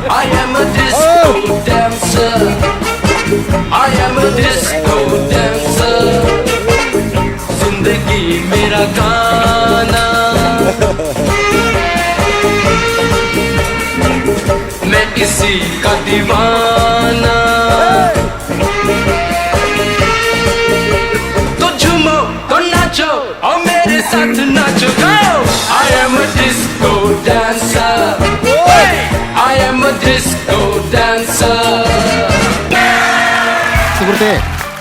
I am a disco dancer. I am a disco dancer. जिंदगी मेरा गाना, मैं इसी का दीवाना. तो झूमो तो नाचो और मेरे साथ नाचो. Go! I am a disco dancer. I am a disco dancer. സുഹൃത്തെ,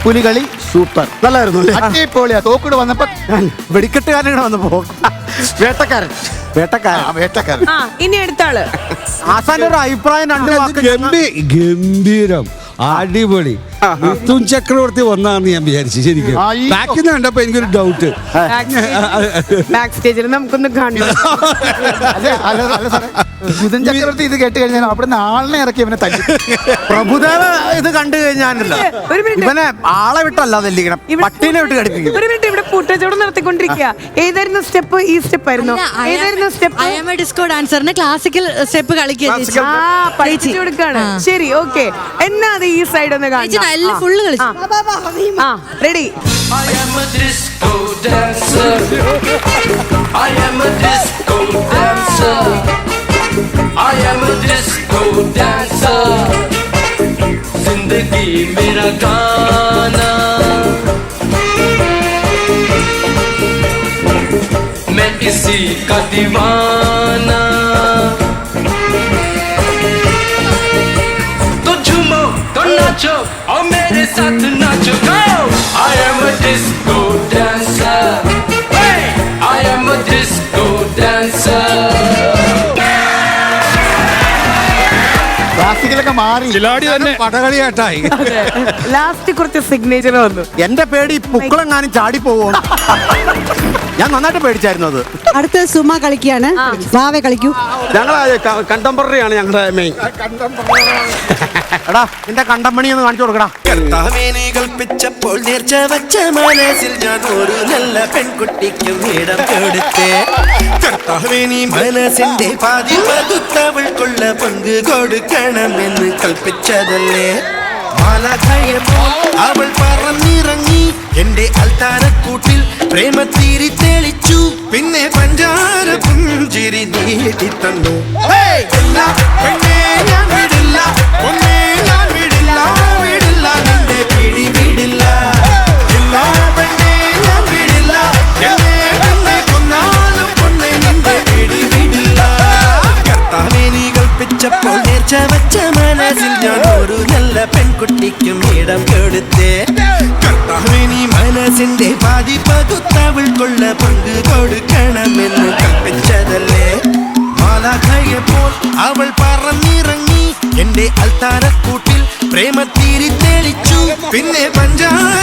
പുലികളി സൂപ്പർ നല്ലായിരുന്നു. അടിപൊളിയാ. തോക്കിട് വന്നപ്പോ വെടിക്കെട്ടുകാരൻ വന്നപ്പോ വേട്ടക്കാരൻ. ഇനി അടുത്ത ആള്. ആസാന്റെ ഒരു അഭിപ്രായം രണ്ട് വാക്ക്. ഗംഭീരം, അടിപൊളി. മിഥുൻ ചക്രവർത്തി വന്നാന്ന് ഞാൻ വിചാരിച്ചു. ശരിക്കും ബാക്കിൽ നിന്ന് കണ്ടപ്പോ എനിക്കൊരു ഡൗട്ട്. ബാക്ക് സ്റ്റേജിൽ നമുക്കൊന്ന് കാണണം. മിഥുൻ ചക്രവർത്തി ഇത് കേട്ട് കഴിഞ്ഞാൽ അവിടെ ആളിനെ ഇറക്കി ഇവനെ തല്ലി. പ്രഭുദേവ ഇത് കണ്ടു കഴിഞ്ഞാലല്ലോ ഇവനെ ആളെ വിട്ടല്ല തല്ലിക്കണം, പട്ടീനെ വിട്ട് കടിപ്പിക്കും. ഒരു മിനിറ്റ്, ഇവിടെ പൂട്ടച്ചോട് നടത്തിക്കൊണ്ടിരിക്കുക. ഏതായിരുന്നു സ്റ്റെപ്പ്? ഈ സ്റ്റെപ്പ് ആയിരുന്നു. ഏതായിരുന്നു step? I am a disco ഡാൻസറിന് ക്ലാസിക്കൽ സ്റ്റെപ്പ് കളിക്കുകയാണ്. പഠിച്ചു കൊടുക്കാണ്. ശരി, ഓക്കെ. എന്നാ അത് ഈ സൈഡ് ഒന്ന് കാണാം. എല്ലാം ഫുള്ള് കളിച്ചു. Ready. I am a disco dancer. I am a disco dancer. I am a disco dancer. जिंदगी मेरा गाना, मैं इसी का दीवाना. तो झूमो तो नाचो और मेरे साथ नाचो. Go! I am a disco dancer. Hey! I am a disco dancer. ക്ലാസിക്കലൊക്കെ മാറി പടകളിയാട്ടായി. ലാസ്റ്റ് കുറച്ച് സിഗ്നേച്ചർ വന്നു. എന്റെ പേടി പുക്കളെങ്ങാനും ചാടി പോവോ. ഞാൻ നന്നായിട്ട് പേടിച്ചായിരുന്നു അത്. അടുത്ത സുമ കളിക്കുകയാണ്. വാവെ കളിക്കൂ. ഞങ്ങള് കണ്ടംപററി ആണ് ഞങ്ങളുടെ മെയിൻ. എടാ നിന്റെ കണ്ടംപണി ഒന്ന് കാണിച്ചു കൊടുക്കടാ. കർത്താവിനെ കൽപ്പിച്ചപ്പോൾ നേർച്ച വച്ച മനസ്സിൽ ഞാൻ ഒരു നല്ല പെൺകുട്ടിക്കും ഇടം കൊടുത്തേ. കർത്താവിനി മനസ്സിന്റെ പാതി പതുത്തവൾക്കുള്ള പങ്ക് കൊടുക്കണമെന്ന് കൽപ്പിച്ചതല്ലേ. മാലാഖയപ്പോൾ അവൾ പറന്നിറങ്ങി എന്റെ അൽത്താരക്കൂട്ടിൽ പ്രേമത്തിരി തെളിച്ചു. പിന്നെ പഞ്ചാര പുഞ്ചിരി നീട്ടി തന്നു. പെണ്ണേ ഞാൻ വിടില്ല, ഒന്നേ ഞാൻ വിടില്ല, വിടില്ല നിന്റെ പിടി വിടില്ല. പെണ്ണേ ഞാൻ വിടില്ല, എന്നെ പെണ്ണെ കൊന്നാലും പൊണ്ണെ നിന്റെ പിടി വിടില്ല. കർത്താവേ നീ കൽപ്പിച്ചപ്പോൾ നേർച്ച വച്ച മനസ്സിൽ ഞാൻ ഒരു നല്ല പെൺകുട്ടിക്കും ഇടം കൊടുത്തേ. കർത്താവേ നീ മനസ്സിന്റെ പാതി പകുത്തവൾക്കുള്ള പങ്ക് കൊടുക്കണമെന്ന് കൽപ്പിച്ചതല്ലേ. മാലാഖയപ്പോൾ അവൾ പറന്നിറങ്ങി എന്റെ അൽത്താരക്കൂട്ടിൽ പ്രേമത്തിരി തെളിച്ചു. പിന്നെ പഞ്ചാര